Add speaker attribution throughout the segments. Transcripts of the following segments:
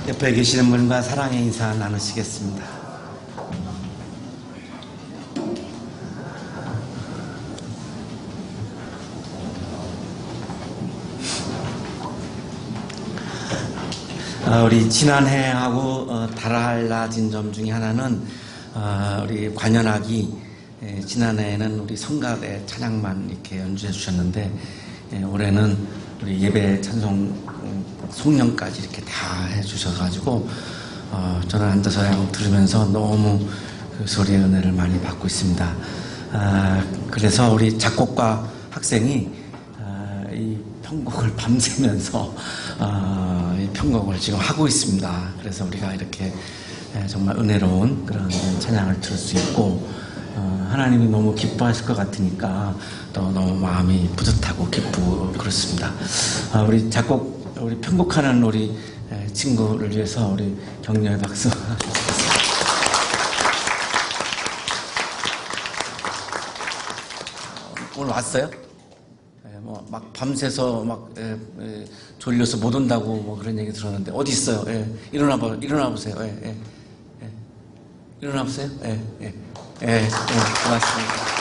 Speaker 1: 옆에 계시는 분과 사랑의 인사 나누시겠습니다. 우리 지난해하고 달라진 점 중에 하나는 우리 관현악이 지난해에는 우리 성가대 찬양만 이렇게 연주해 주셨는데 올해는 우리 예배 찬송 송년까지 이렇게 다 해 주셔가지고 저는 앉아서 그냥 들으면서 너무 그 소리의 은혜를 많이 받고 있습니다. 그래서 우리 작곡가 학생이 이 편곡을 밤새면서 이 편곡을 지금 하고 있습니다. 그래서 우리가 이렇게 정말 은혜로운 그런 찬양을 들을 수 있고 하나님이 너무 기뻐하실 것 같으니까 또 너무 마음이 뿌듯하고 기쁘고 그렇습니다. 우리 편곡하는 우리 친구를 위해서 우리 격려의 박수. 오늘 왔어요? 막 밤새서 막 졸려서 못 온다고 뭐 그런 얘기 들었는데 어디 있어요? 일어나 보세요. 일어나 보세요. 고맙습니다.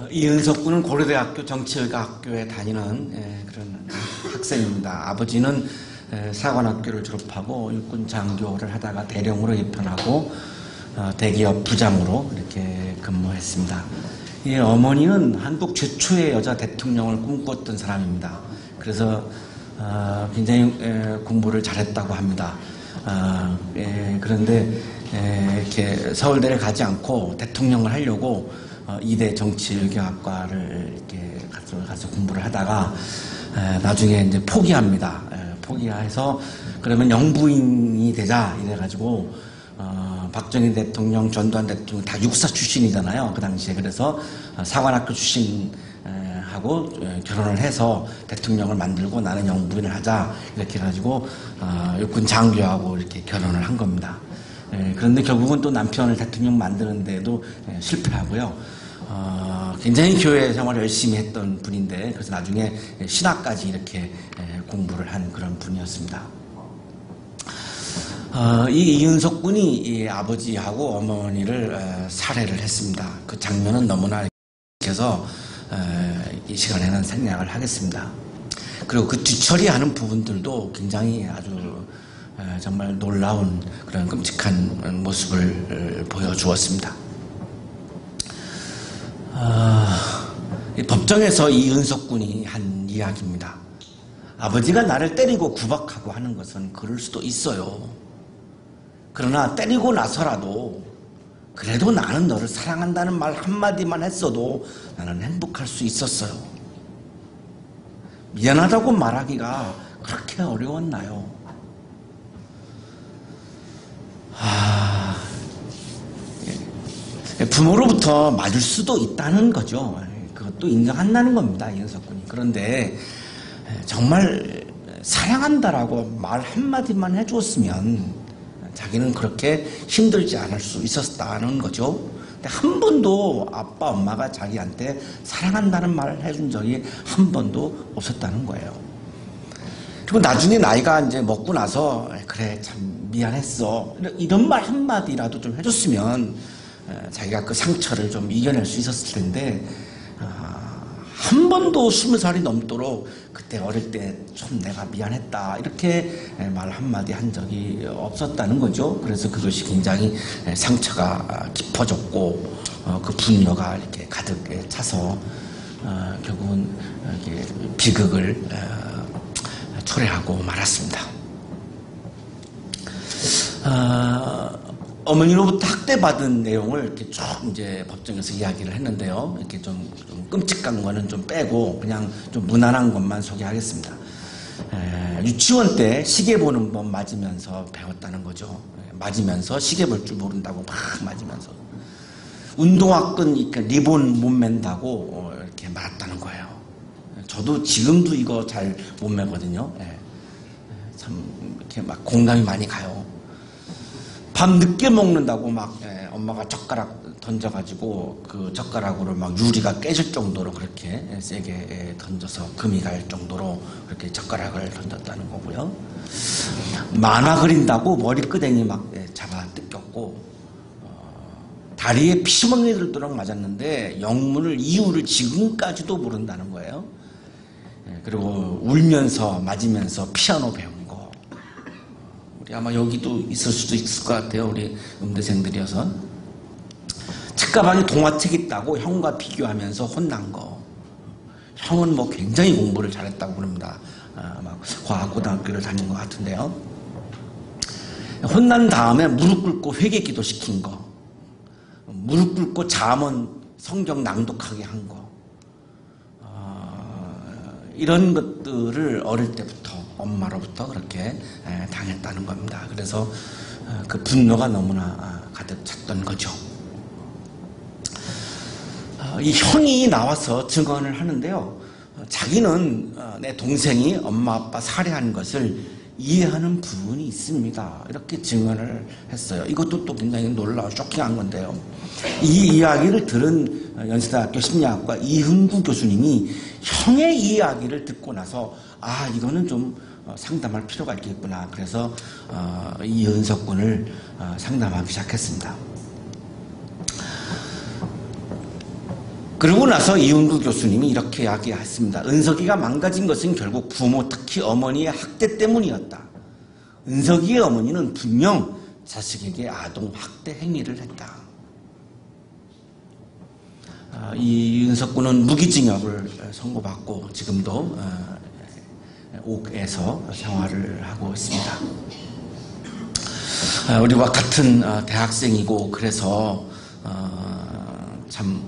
Speaker 1: 이은석 군은 고려대학교 정치의학교에 다니는 그런 학생입니다. 아버지는 사관학교를 졸업하고 육군 장교를 하다가 대령으로 입편하고 대기업 부장으로 이렇게 근무했습니다. 어머니는 한국 최초의 여자 대통령을 꿈꿨던 사람입니다. 그래서 굉장히 공부를 잘했다고 합니다. 그런데 이렇게 서울대를 가지 않고 대통령을 하려고 이대 정치외교학과를 이렇게 가서 공부를 하다가 나중에 이제 포기합니다. 포기해서 그러면 영부인이 되자 이래가지고 박정희 대통령, 전두환 대통령 다 육사 출신이잖아요. 그 당시에. 그래서 사관학교 출신하고 결혼을 해서 대통령을 만들고 나는 영부인을 하자 이렇게 해가지고 육군 장교하고 이렇게 결혼을 한 겁니다. 그런데 결국은 또 남편을 대통령 만드는데도 실패하고요. 굉장히 교회 생활을 열심히 했던 분인데 그래서 나중에 신학까지 이렇게 공부를 한 그런 분이었습니다. 이 이은석 군이 이 아버지하고 어머니를 살해를 했습니다. 그 장면은 너무나 익혀서 이 시간에는 생략을 하겠습니다. 그리고 그 뒤처리하는 부분들도 굉장히 아주 정말 놀라운 그런 끔찍한 모습을 보여주었습니다. 법정에서 이은석 군이 한 이야기입니다. 아버지가 나를 때리고 구박하고 하는 것은 그럴 수도 있어요. 그러나 때리고 나서라도 그래도 나는 너를 사랑한다는 말 한마디만 했어도 나는 행복할 수 있었어요. 미안하다고 말하기가 그렇게 어려웠나요? 부모로부터 맞을 수도 있다는 거죠. 그것도 인정한다는 겁니다. 이은석 군이. 그런데 정말 사랑한다라고 말 한마디만 해주었으면 자기는 그렇게 힘들지 않을 수 있었다는 거죠. 근데 한 번도 아빠, 엄마가 자기한테 사랑한다는 말을 해준 적이 한 번도 없었다는 거예요. 그리고 나중에 나이가 이제 먹고 나서 그래 참 미안했어 이런 말 한마디라도 좀 해줬으면 자기가 그 상처를 좀 이겨낼 수 있었을 텐데 한 번도 20살이 넘도록 그때 어릴 때 좀 내가 미안했다 이렇게 말 한마디 한 적이 없었다는 거죠. 그래서 그것이 굉장히 상처가 깊어졌고 그 분노가 이렇게 가득 차서 결국은 비극을 초래하고 말았습니다. 어머니로부터 학대받은 내용을 이렇게 쭉 이제 법정에서 이야기를 했는데요. 이렇게 좀 끔찍한 거는 좀 빼고 그냥 좀 무난한 것만 소개하겠습니다. 유치원 때 시계 보는 법 맞으면서 배웠다는 거죠. 맞으면서 시계 볼 줄 모른다고 막 맞으면서 운동화끈 이렇게 리본 못 맨다고 이렇게 말았다는 거예요. 저도 지금도 이거 잘 못 매거든요. 참 이렇게 막 공감이 많이 가요. 밥 늦게 먹는다고 막 엄마가 젓가락 던져가지고 그 젓가락으로 막 유리가 깨질 정도로 그렇게 세게 던져서 금이 갈 정도로 그렇게 젓가락을 던졌다는 거고요. 만화 그린다고 머리끄댕이 막 잡아 뜯겼고, 다리에 피멍이 들도록 맞았는데 영문을 이유를 지금까지도 모른다는 거예요. 그리고 울면서 맞으면서 피아노 배운 거. 우리 아마 여기도 있을 수도 있을 것 같아요. 우리 음대생들이어서. 책가방에 동화책 있다고 형과 비교하면서 혼난 거. 형은 뭐 굉장히 공부를 잘했다고 그럽니다. 막 과학고등학교를 다닌 것 같은데요. 혼난 다음에 무릎 꿇고 회개기도 시킨 거. 무릎 꿇고 잠언 성경 낭독하게 한 거. 이런 것들을 어릴 때부터 엄마로부터 그렇게 당했다는 겁니다. 그래서 그 분노가 너무나 가득 찼던 거죠. 이 형이 나와서 증언을 하는데요. 자기는 내 동생이 엄마 아빠 살해한 것을 이해하는 부분이 있습니다. 이렇게 증언을 했어요. 이것도 또 굉장히 놀라워 쇼킹한 건데요. 이 이야기를 들은 연세대학교 심리학과 이흥구 교수님이 형의 이야기를 듣고 나서 이거는 좀 상담할 필요가 있겠구나. 그래서 이은석 군을 상담하기 시작했습니다. 그러고 나서 이은구 교수님이 이렇게 이야기했습니다. 은석이가 망가진 것은 결국 부모, 특히 어머니의 학대 때문이었다. 은석이의 어머니는 분명 자식에게 아동 학대 행위를 했다. 이은석 군은 무기징역을 선고받고 지금도 옥에서 생활을 하고 있습니다. 우리와 같은 대학생이고 그래서 참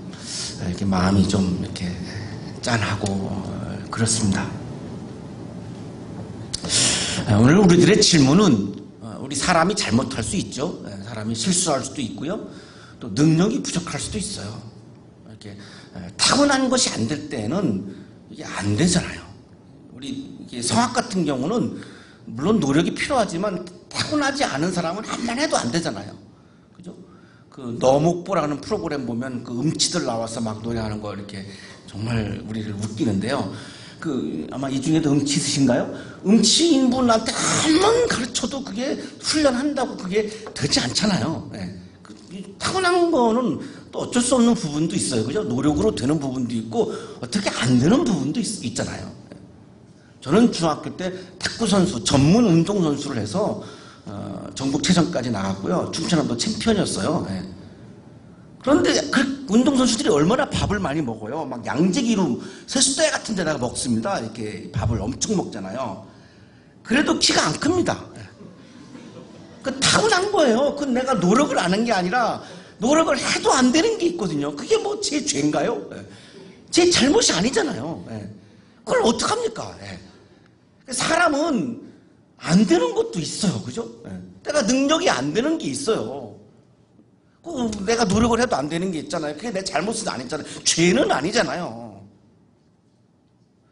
Speaker 1: 이렇게 마음이 좀 이렇게 짠하고 그렇습니다. 오늘 우리들의 질문은 우리 사람이 잘못할 수 있죠. 사람이 실수할 수도 있고요. 또 능력이 부족할 수도 있어요. 이렇게 타고난 것이 안 될 때는 이게 안 되잖아요. 우리 성악 같은 경우는 물론 노력이 필요하지만 타고나지 않은 사람은 한만 해도 안 되잖아요. 그죠? 그 너목보라는 프로그램 보면 그 음치들 나와서 막 노래하는 거 이렇게 정말 우리를 웃기는데요. 아마 이 중에도 음치 있으신가요? 음치인 분한테 한번 가르쳐도 그게 훈련한다고 그게 되지 않잖아요. 타고난 거는 또 어쩔 수 없는 부분도 있어요. 그죠? 노력으로 되는 부분도 있고 어떻게 안 되는 부분도 있잖아요. 저는 중학교 때 탁구 선수, 전문 운동 선수를 해서 전국체전까지 나갔고요. 춘천함도 챔피언이었어요. 그런데 그 운동선수들이 얼마나 밥을 많이 먹어요. 막 양재기로 세숫대 같은 데다가 먹습니다. 이렇게 밥을 엄청 먹잖아요. 그래도 키가 안 큽니다. 그 타고난 거예요. 그 내가 노력을 안 한 게 아니라 노력을 해도 안 되는 게 있거든요. 그게 뭐 제 죄인가요? 제 잘못이 아니잖아요. 그걸 어떡합니까? 사람은 안 되는 것도 있어요. 그죠? 내가 능력이 안 되는 게 있어요. 내가 노력을 해도 안 되는 게 있잖아요. 그게 내 잘못은 아니잖아요. 죄는 아니잖아요.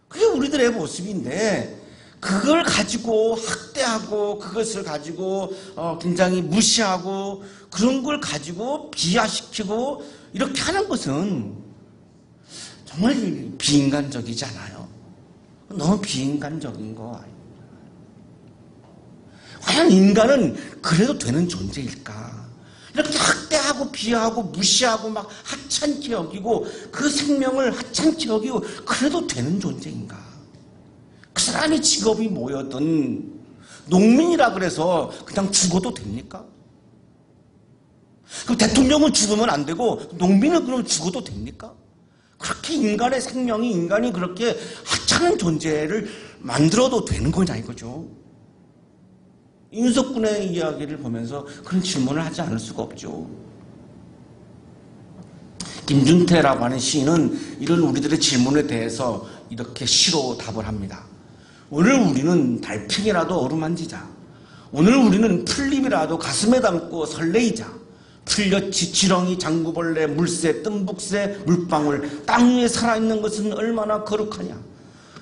Speaker 1: 그게 우리들의 모습인데 그걸 가지고 학대하고 그것을 가지고 굉장히 무시하고 그런 걸 가지고 비하시키고 이렇게 하는 것은 정말 비인간적이지 않아요. 너무 비인간적인 거 아니에요. 과연 인간은 그래도 되는 존재일까? 이렇게 학대하고 비하하고 무시하고 막 하찮게 여기고 그 생명을 하찮게 여기고 그래도 되는 존재인가? 그 사람의 직업이 뭐였든 농민이라 그래서 그냥 죽어도 됩니까? 그럼 대통령은 죽으면 안 되고 농민은 그럼 죽어도 됩니까? 그렇게 인간의 생명이 인간이 그렇게 하찮은 존재를 만들어도 되는 거냐 이거죠. 윤석군의 이야기를 보면서 그런 질문을 하지 않을 수가 없죠. 김준태라고 하는 시인은 이런 우리들의 질문에 대해서 이렇게 시로 답을 합니다. 오늘 우리는 달팽이라도 어루만지자. 오늘 우리는 풀잎이라도 가슴에 담고 설레이자. 풀려치, 지렁이, 장구벌레, 물새, 뜸북새, 물방울. 땅 위에 살아있는 것은 얼마나 거룩하냐.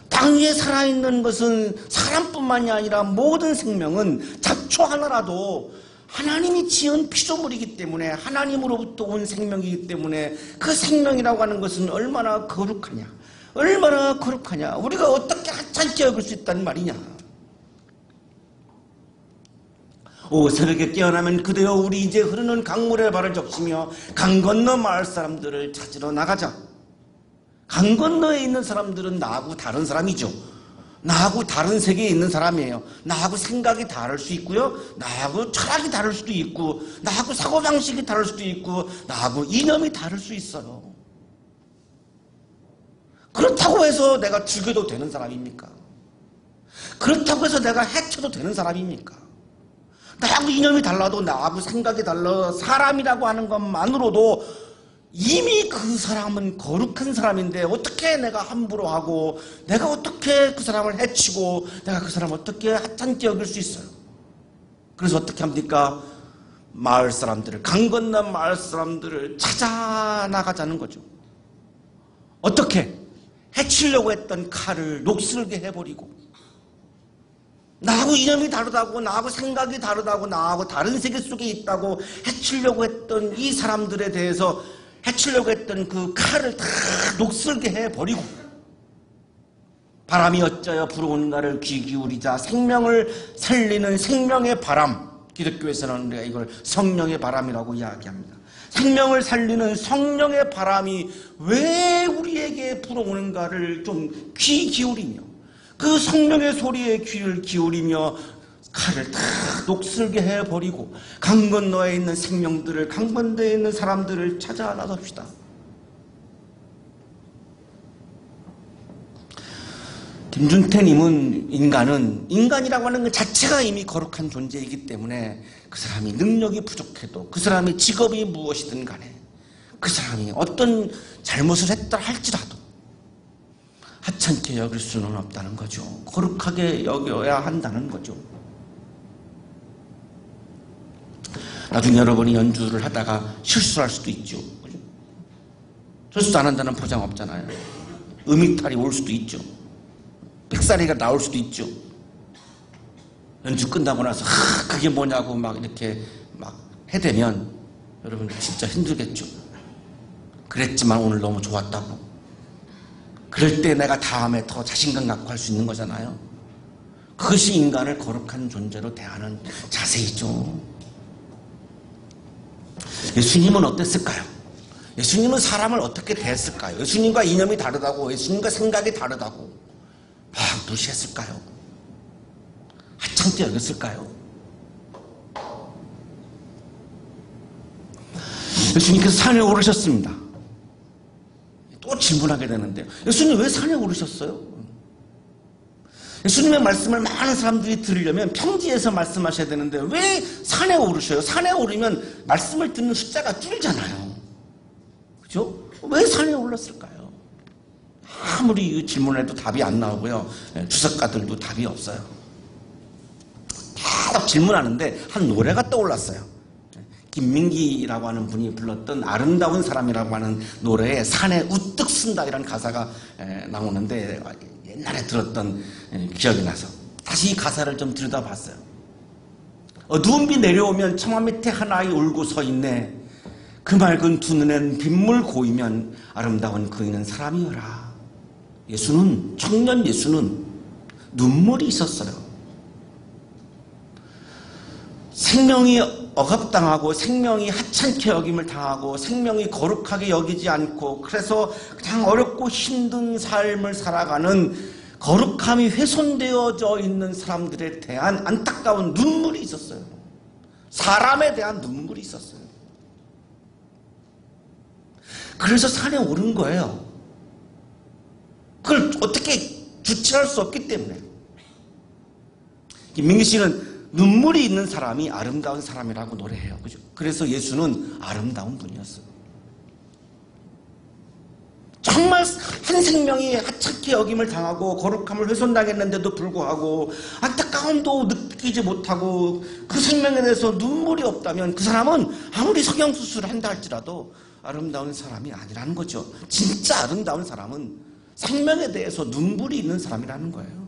Speaker 1: 땅 위에 살아있는 것은 사람뿐만이 아니라 모든 생명은 잡초 하나라도 하나님이 지은 피조물이기 때문에 하나님으로부터 온 생명이기 때문에 그 생명이라고 하는 것은 얼마나 거룩하냐, 얼마나 거룩하냐, 우리가 어떻게 하찮게 여길 수 있다는 말이냐. 오 새벽에 깨어나면 그대여 우리 이제 흐르는 강물에 발을 적시며 강 건너 마을 사람들을 찾으러 나가자. 강 건너에 있는 사람들은 나하고 다른 사람이죠. 나하고 다른 세계에 있는 사람이에요. 나하고 생각이 다를 수 있고요, 나하고 철학이 다를 수도 있고, 나하고 사고방식이 다를 수도 있고, 나하고 이념이 다를 수 있어요. 그렇다고 해서 내가 죽여도 되는 사람입니까? 그렇다고 해서 내가 해쳐도 되는 사람입니까? 나하고 이념이 달라도, 나하고 생각이 달라 사람이라고 하는 것만으로도 이미 그 사람은 거룩한 사람인데 어떻게 내가 함부로 하고, 내가 어떻게 그 사람을 해치고, 내가 그 사람을 어떻게 하찮게 여길 수 있어요? 그래서 어떻게 합니까? 마을 사람들을, 강 건너 마을 사람들을 찾아 나가자는 거죠. 어떻게? 해치려고 했던 칼을 녹슬게 해버리고, 나하고 이념이 다르다고, 나하고 생각이 다르다고, 나하고 다른 세계 속에 있다고 해치려고 했던 이 사람들에 대해서, 해치려고 했던 그 칼을 다 녹슬게 해버리고, 바람이 어쩌여 불어오는가를 귀 기울이자. 생명을 살리는 생명의 바람, 기독교에서는 우리가 이걸 성령의 바람이라고 이야기합니다. 생명을 살리는 성령의 바람이 왜 우리에게 불어오는가를 좀 귀 기울이며, 그 성령의 소리에 귀를 기울이며 칼을 다 녹슬게 해버리고 강 건너에 있는 생명들을, 강 건너에 있는 사람들을 찾아 나섭시다. 김준태님은 인간이라고 하는 것 자체가 이미 거룩한 존재이기 때문에 그 사람이 능력이 부족해도, 그 사람의 직업이 무엇이든 간에, 그 사람이 어떤 잘못을 했다 할지라도 하찮게 여길 수는 없다는 거죠. 거룩하게 여겨야 한다는 거죠. 나중에 여러분이 연주를 하다가 실수할 수도 있죠. 그죠? 실수 안 한다는 보장 없잖아요. 음이탈이 올 수도 있죠. 백사리가 나올 수도 있죠. 연주 끝나고 나서 그게 뭐냐고 막 이렇게 막 해대면 여러분 진짜 힘들겠죠. 그랬지만 오늘 너무 좋았다고. 그럴 때 내가 다음에 더 자신감 갖고 할 수 있는 거잖아요. 그것이 인간을 거룩한 존재로 대하는 자세이죠. 예수님은 어땠을까요? 예수님은 사람을 어떻게 대했을까요? 예수님과 이념이 다르다고, 예수님과 생각이 다르다고 막 무시했을까요? 하찮게 여겼을까요? 예수님께서 산에 오르셨습니다. 또 질문하게 되는데요. 예수님 왜 산에 오르셨어요? 예수님의 말씀을 많은 사람들이 들으려면 평지에서 말씀하셔야 되는데 왜 산에 오르셔요? 산에 오르면 말씀을 듣는 숫자가 줄잖아요. 그죠? 왜 산에 올랐을까요? 아무리 질문해도 답이 안 나오고요. 주석가들도 답이 없어요. 계속 질문하는데 한 노래가 떠올랐어요. 김민기라고 하는 분이 불렀던 아름다운 사람이라고 하는 노래에 산에 우뚝 쓴다 이런 가사가 나오는데 옛날에 들었던 기억이 나서 다시 이 가사를 좀 들여다봤어요. 어두운 비 내려오면 처마 밑에 한 아이 울고 서 있네. 그 맑은 두 눈엔 빗물 고이면 아름다운 그이는 사람이여라. 예수는, 청년 예수는 눈물이 있었어요. 생명이 억압당하고 생명이 하찮게 여김을 당하고 생명이 거룩하게 여기지 않고 그래서 그냥 어렵고 힘든 삶을 살아가는 거룩함이 훼손되어져 있는 사람들에 대한 안타까운 눈물이 있었어요. 사람에 대한 눈물이 있었어요. 그래서 산에 오른 거예요. 그걸 어떻게 주체할 수 없기 때문에. 김민기 씨는 눈물이 있는 사람이 아름다운 사람이라고 노래해요. 그죠? 그래서 예수는 아름다운 분이었어요. 정말 한 생명이 하찮게 여김을 당하고 거룩함을 훼손당했는데도 불구하고 안타까움도 느끼지 못하고 그 생명에 대해서 눈물이 없다면 그 사람은 아무리 성형수술을 한다 할지라도 아름다운 사람이 아니라는 거죠. 진짜 아름다운 사람은 생명에 대해서 눈물이 있는 사람이라는 거예요.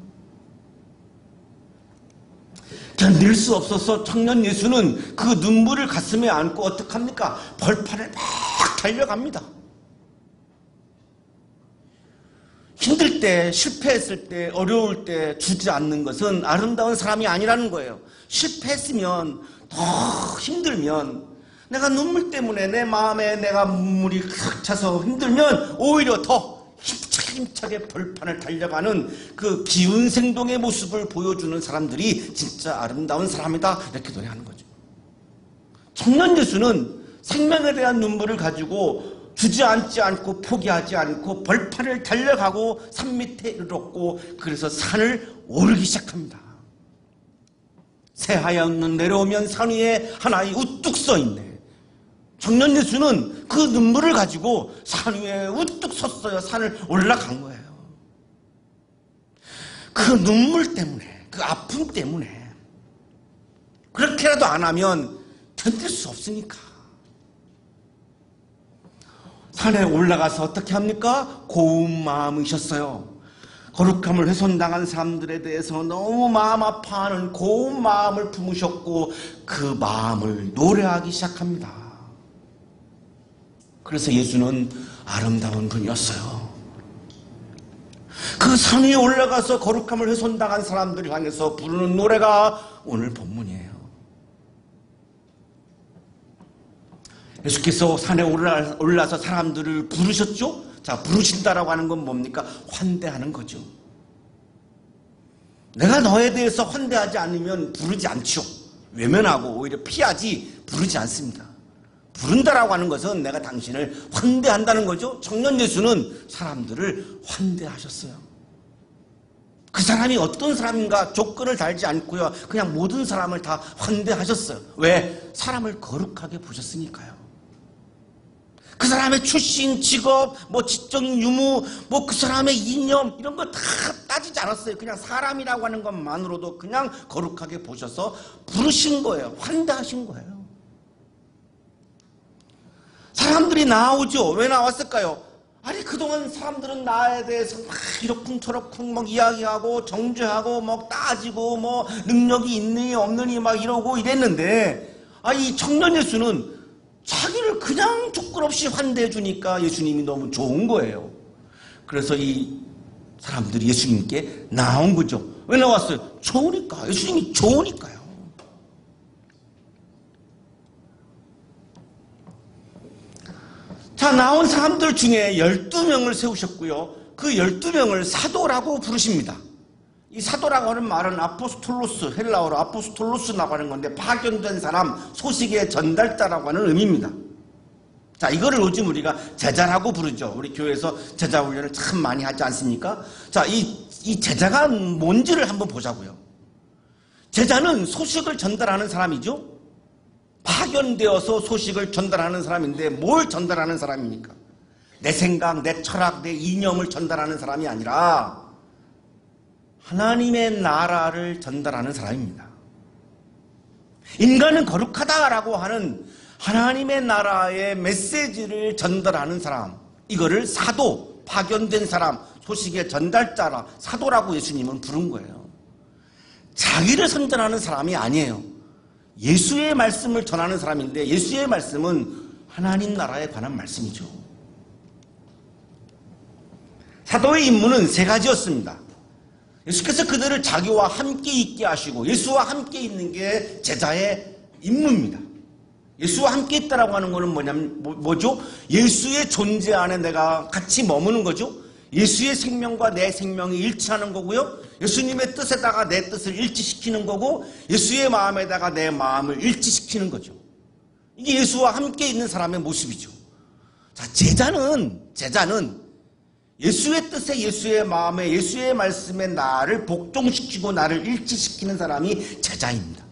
Speaker 1: 견딜 수 없어서 청년 예수는 그 눈물을 가슴에 안고 어떡합니까? 벌판을 막 달려갑니다. 힘들 때, 실패했을 때, 어려울 때 주지 않는 것은 아름다운 사람이 아니라는 거예요. 실패했으면, 더 힘들면, 내가 눈물 때문에 내 마음에 내가 눈물이 가득 차서 힘들면 오히려 더 힘차게 벌판을 달려가는 그 기운생동의 모습을 보여주는 사람들이 진짜 아름다운 사람이다, 이렇게 노래하는 거죠. 청년 예수는 생명에 대한 눈물을 가지고 주지 않지 않고 포기하지 않고 벌판을 달려가고 산 밑에 이르렀고, 그래서 산을 오르기 시작합니다. 새하얀 눈 내려오면 산 위에 하나의 우뚝 써있네. 청년 예수는 그 눈물을 가지고 산 위에 우뚝 섰어요. 산을 올라간 거예요. 그 눈물 때문에, 그 아픔 때문에 그렇게라도 안 하면 견딜 수 없으니까 산에 올라가서 어떻게 합니까? 고운 마음이셨어요. 거룩함을 훼손당한 사람들에 대해서 너무 마음 아파하는 고운 마음을 품으셨고 그 마음을 노래하기 시작합니다. 그래서 예수는 아름다운 분이었어요. 그 산 위에 올라가서 거룩함을 훼손당한 사람들을 향해서 부르는 노래가 오늘 본문이에요. 예수께서 산에 올라서 사람들을 부르셨죠? 자, 부르신다라고 하는 건 뭡니까? 환대하는 거죠. 내가 너에 대해서 환대하지 않으면 부르지 않죠. 외면하고 오히려 피하지 부르지 않습니다. 부른다라고 하는 것은 내가 당신을 환대한다는 거죠. 청년 예수는 사람들을 환대하셨어요. 그 사람이 어떤 사람인가 조건을 달지 않고요. 그냥 모든 사람을 다 환대하셨어요. 왜? 사람을 거룩하게 보셨으니까요. 그 사람의 출신, 직업, 지적인 유무, 그 사람의 이념 이런 거 다 따지지 않았어요. 그냥 사람이라고 하는 것만으로도 그냥 거룩하게 보셔서 부르신 거예요. 환대하신 거예요. 사람들이 나오죠. 왜 나왔을까요? 아니, 그동안 사람들은 나에 대해서 막 이러쿵저러쿵 이야기하고 정죄하고 따지고 능력이 있느니 없느니 이러고 이랬는데, 이 청년 예수는 자기를 그냥 조건 없이 환대해 주니까 예수님이 너무 좋은 거예요. 그래서 이 사람들이 예수님께 나온 거죠. 왜 나왔어요? 좋으니까. 예수님이 좋으니까요. 자, 나온 사람들 중에 12명을 세우셨고요. 그 12명을 사도라고 부르십니다. 이 사도라고 하는 말은 아포스톨로스, 헬라어로 아포스톨로스라고 하는 건데 파견된 사람, 소식의 전달자라고 하는 의미입니다. 자, 이거를 요즘 우리가 제자라고 부르죠. 우리 교회에서 제자 훈련을 참 많이 하지 않습니까? 자, 이 제자가 뭔지를 한번 보자고요. 제자는 소식을 전달하는 사람이죠. 파견되어서 소식을 전달하는 사람인데 뭘 전달하는 사람입니까? 내 생각, 내 철학, 내 이념을 전달하는 사람이 아니라 하나님의 나라를 전달하는 사람입니다. 인간은 거룩하다라고 하는 하나님의 나라의 메시지를 전달하는 사람, 이거를 사도, 파견된 사람, 소식의 전달자라, 사도라고 예수님은 부른 거예요. 자기를 선전하는 사람이 아니에요. 예수의 말씀을 전하는 사람인데 예수의 말씀은 하나님 나라에 관한 말씀이죠. 사도의 임무는 세 가지였습니다. 예수께서 그들을 자기와 함께 있게 하시고, 예수와 함께 있는 게 제자의 임무입니다. 예수와 함께 있다라고 하는 것은 뭐죠? 예수의 존재 안에 내가 같이 머무는 거죠. 예수의 생명과 내 생명이 일치하는 거고요. 예수님의 뜻에다가 내 뜻을 일치시키는 거고, 예수의 마음에다가 내 마음을 일치시키는 거죠. 이게 예수와 함께 있는 사람의 모습이죠. 자, 제자는 예수의 뜻에, 예수의 마음에, 예수의 말씀에 나를 복종시키고 나를 일치시키는 사람이 제자입니다.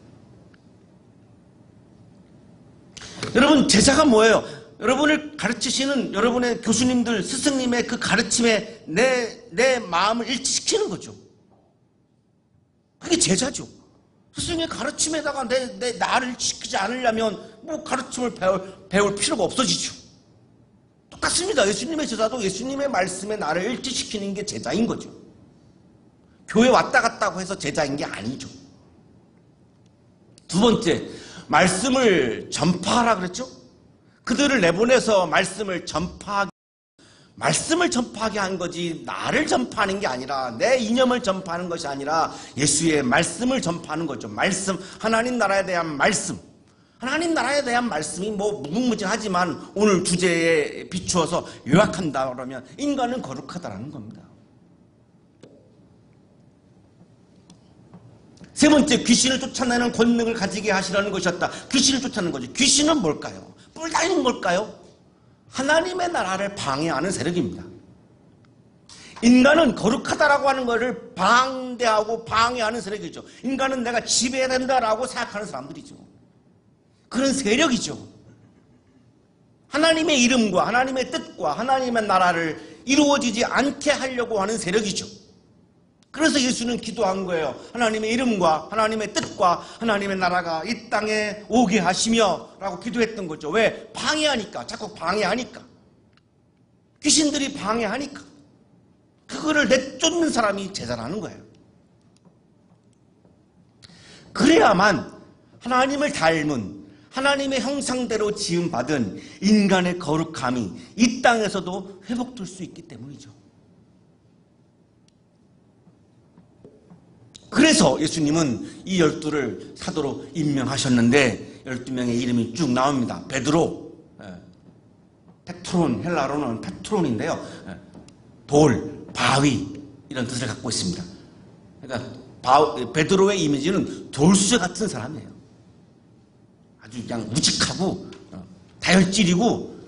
Speaker 1: 여러분, 제자가 뭐예요? 여러분을 가르치시는 여러분의 교수님들, 스승님의 그 가르침에 내 마음을 일치시키는 거죠. 그게 제자죠. 스승의 가르침에다가 나를 일치시키지 않으려면 가르침을 배울 필요가 없어지죠. 똑같습니다. 예수님의 제자도 예수님의 말씀에 나를 일치시키는 게 제자인 거죠. 교회 왔다 갔다 해서 제자인 게 아니죠. 두 번째, 말씀을 전파하라 그랬죠? 그들을 내보내서 말씀을 전파하게 한 거지, 나를 전파하는 게 아니라, 내 이념을 전파하는 것이 아니라 예수의 말씀을 전파하는 거죠. 말씀, 하나님 나라에 대한 말씀. 하나님 나라에 대한 말씀이 뭐 무궁무진하지만 오늘 주제에 비추어서 요약한다 그러면 인간은 거룩하다라는 겁니다. 세 번째, 귀신을 쫓아내는 권능을 가지게 하시라는 것이었다. 귀신을 쫓아내는 거죠. 귀신은 뭘까요? 뿔 달린 걸까요? 하나님의 나라를 방해하는 세력입니다. 인간은 거룩하다라고 하는 것을 방대하고 방해하는 세력이죠. 인간은 내가 지배해야 된다라고 생각하는 사람들이죠. 그런 세력이죠. 하나님의 이름과 하나님의 뜻과 하나님의 나라를 이루어지지 않게 하려고 하는 세력이죠. 그래서 예수는 기도한 거예요. 하나님의 이름과 하나님의 뜻과 하나님의 나라가 이 땅에 오게 하시며 라고 기도했던 거죠. 왜? 방해하니까. 자꾸 방해하니까. 귀신들이 방해하니까. 그거를 내쫓는 사람이 제자라는 거예요. 그래야만 하나님을 닮은 하나님의 형상대로 지음받은 인간의 거룩함이 이 땅에서도 회복될 수 있기 때문이죠. 그래서 예수님은 이 12를 사도로 임명하셨는데 12명의 이름이 쭉 나옵니다. 베드로, 페트론, 헬라어로는 페트론인데요. 돌, 바위 이런 뜻을 갖고 있습니다. 그러니까 베드로의 이미지는 돌수제 같은 사람이에요. 아주 그냥 우직하고 다혈질이고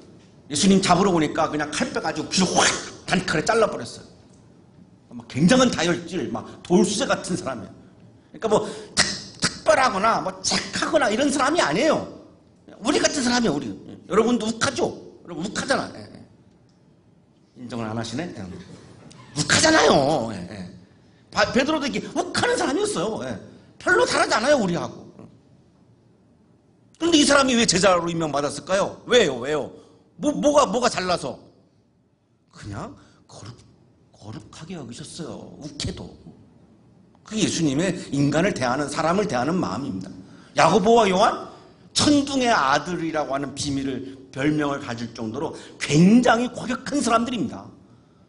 Speaker 1: 예수님 잡으러 오니까 그냥 칼 빼가지고 귀를 확 단칼에 잘라버렸어요. 막 굉장한 다혈질, 막 돌수제 같은 사람이에요. 그러니까 뭐 특별하거나 뭐 착하거나 이런 사람이 아니에요. 우리 같은 사람이에요. 우리. 여러분도 욱하죠? 여러분 욱하잖아. 인정을 안 하시네. 욱하잖아요. 베드로도 이렇게 욱하는 사람이었어요. 별로 다르지 않아요, 우리하고. 그런데 이 사람이 왜 제자로 임명받았을까요? 왜요? 뭐가 잘나서? 그냥 거룩하게 여기셨어요. 욱해도. 그게 예수님의 인간을 대하는, 사람을 대하는 마음입니다. 야고보와 요한, 천둥의 아들이라고 하는 별명을 가질 정도로 굉장히 과격한 사람들입니다.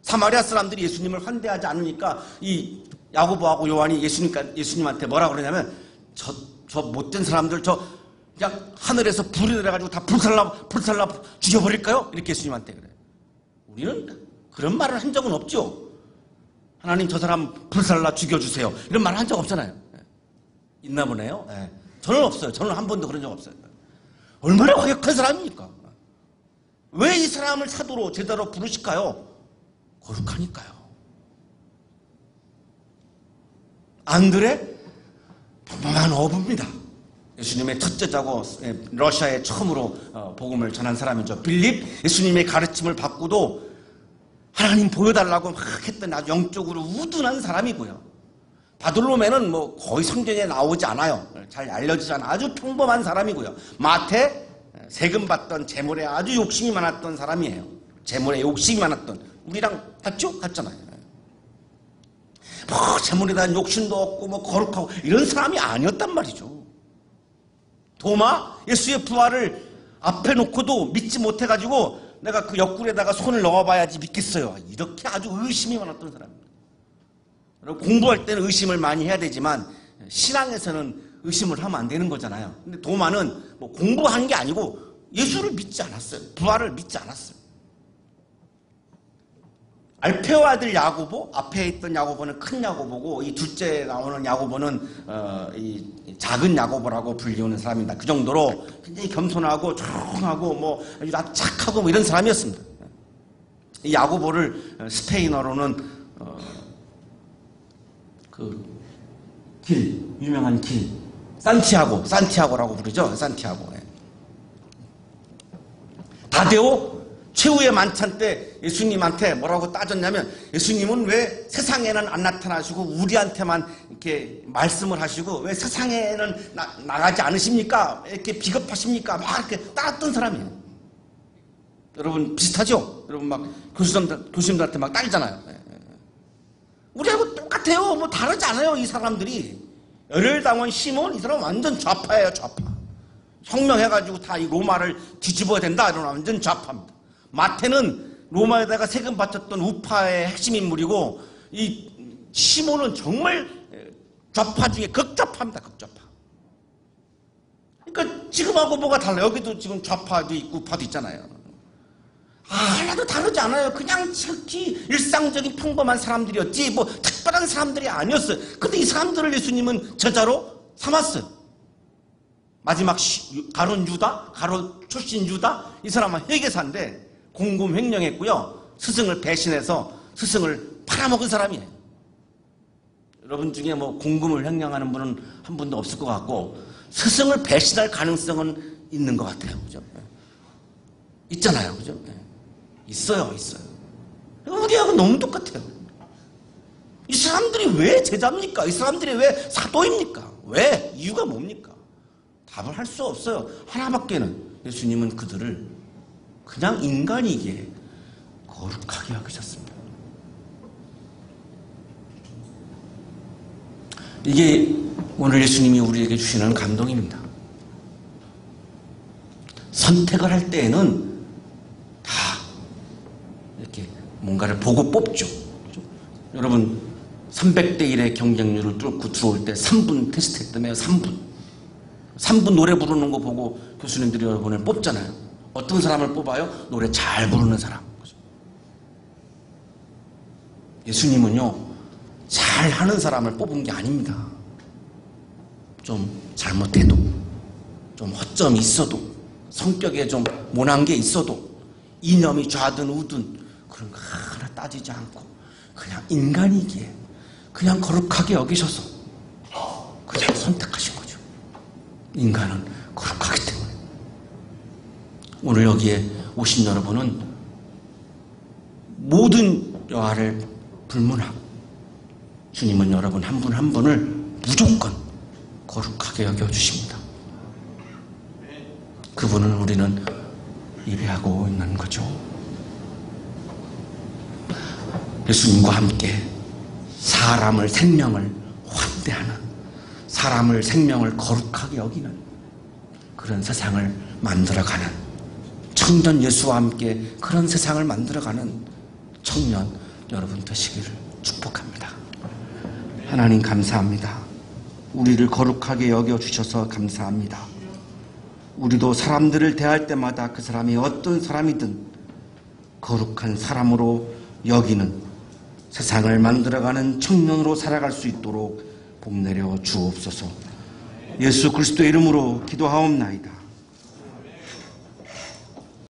Speaker 1: 사마리아 사람들이 예수님을 환대하지 않으니까 이 야고보하고 요한이 예수님한테 뭐라 그러냐면 저 못된 사람들 그냥 하늘에서 불이 내려가지고 다 불살라 죽여버릴까요? 이렇게 예수님한테 그래요. 우리는 그런 말을 한 적은 없죠. 하나님 저 사람 불살라 죽여주세요. 이런 말 한 적 없잖아요. 있나 보네요. 저는 없어요. 저는 한 번도 그런 적 없어요. 얼마나 과격한 사람입니까? 왜 이 사람을 사도로 제자로 부르실까요? 거룩하니까요. 안 그래? 평범한 어부입니다. 예수님의 첫째자고 러시아에 처음으로 복음을 전한 사람이죠. 빌립, 예수님의 가르침을 받고도 하나님 보여달라고 막 했던 아주 영적으로 우둔한 사람이고요. 바돌로메는 뭐 거의 성경에 나오지 않아요. 잘 알려지지 않아. 아주 평범한 사람이고요. 마태, 세금 받던 재물에 아주 욕심이 많았던 사람이에요. 재물에 욕심이 많았던. 우리랑 같죠? 같잖아요. 뭐 재물에 대한 욕심도 없고 뭐 거룩하고 이런 사람이 아니었단 말이죠. 도마, 예수의 부활을 앞에 놓고도 믿지 못해가지고 내가 그 옆구리에다가 손을 넣어봐야지 믿겠어요. 이렇게 아주 의심이 많았던 사람입니다. 여러분, 공부할 때는 의심을 많이 해야 되지만 신앙에서는 의심을 하면 안 되는 거잖아요. 근데 도마는 뭐 공부한 게 아니고 예수를 믿지 않았어요. 부활을 믿지 않았어요. 알페오 아들 야고보, 앞에 있던 야고보는 큰 야고보고 이 둘째 나오는 야고보는 이 작은 야고보라고 불리우는 사람입니다. 그 정도로 굉장히 겸손하고 조용하고 뭐 아주 착하고 뭐 이런 사람이었습니다. 이 야고보를 스페인어로는 그 길, 유명한 길, 산티아고라고 부르죠. 산티아고. 다데오 최후의 만찬 때 예수님한테 뭐라고 따졌냐면 예수님은 왜 세상에는 안 나타나시고 우리한테만 이렇게 말씀을 하시고 왜 세상에는 나가지 않으십니까? 이렇게 비겁하십니까? 막 이렇게 따랐던 사람이에요. 여러분 비슷하죠? 여러분 막 교수님들한테 막 따지잖아요. 우리하고 똑같아요. 뭐 다르지 않아요. 이 사람들이. 열혈당원 시몬, 이 사람 완전 좌파예요, 좌파. 혁명해가지고 다 이 로마를 뒤집어야 된다, 이런 완전 좌파입니다. 마태는 로마에다가 세금 바쳤던 우파의 핵심 인물이고, 이 시몬은 정말 좌파 중에 극좌파입니다, 극좌파. 그러니까 지금하고 뭐가 달라요? 여기도 지금 좌파도 있고 우파도 있잖아요. 하나도 다르지 않아요. 그냥 지극히 일상적인 평범한 사람들이었지 뭐 특별한 사람들이 아니었어요. 근데 이 사람들을 예수님은 제자로 삼았어요. 마지막 가론 유다, 가론 출신 유다, 이 사람은 회계사인데 공금 횡령했고요. 스승을 배신해서 스승을 팔아먹은 사람이에요. 여러분 중에 뭐 공금을 횡령하는 분은 한 분도 없을 것 같고 스승을 배신할 가능성은 있는 것 같아요. 그죠? 있잖아요. 그죠? 있어요. 우리하고 너무 똑같아요. 이 사람들이 왜 제자입니까? 이 사람들이 왜 사도입니까? 왜? 이유가 뭡니까? 답을 할 수 없어요. 하나밖에는. 예수님은 그들을 그냥 인간이기에 거룩하게 여기셨습니다. 이게 오늘 예수님이 우리에게 주시는 감동입니다. 선택을 할 때에는 다 이렇게 뭔가를 보고 뽑죠. 그렇죠? 여러분 300대 1의 경쟁률을 뚫고 들어올 때 3분 테스트 했다며요. 3분 노래 부르는 거 보고 교수님들이 여러분을 뽑잖아요. 어떤 사람을 뽑아요? 노래 잘 부르는 사람. 예수님은요 잘하는 사람을 뽑은 게 아닙니다. 좀 잘못해도, 좀 허점이 있어도, 성격에 좀 모난 게 있어도, 이념이 좌든 우든 그런 거 하나 따지지 않고 그냥 인간이기에 그냥 거룩하게 여기셔서 그냥 선택하신 거죠. 인간은 거룩하기 때문에. 오늘 여기에 오신 여러분은 모든 여하를 불문하고 주님은 여러분 한 분 한 분을 무조건 거룩하게 여겨주십니다. 그분을 우리는 예배하고 있는 거죠. 예수님과 함께 사람을, 생명을 환대하는, 사람을, 생명을 거룩하게 여기는 그런 세상을 만들어가는, 청년 예수와 함께 그런 세상을 만들어가는 청년 여러분 되시기를 축복합니다. 하나님 감사합니다. 우리를 거룩하게 여겨주셔서 감사합니다. 우리도 사람들을 대할 때마다 그 사람이 어떤 사람이든 거룩한 사람으로 여기는 세상을 만들어가는 청년으로 살아갈 수 있도록 복 내려 주옵소서. 예수 그리스도의 이름으로 기도하옵나이다.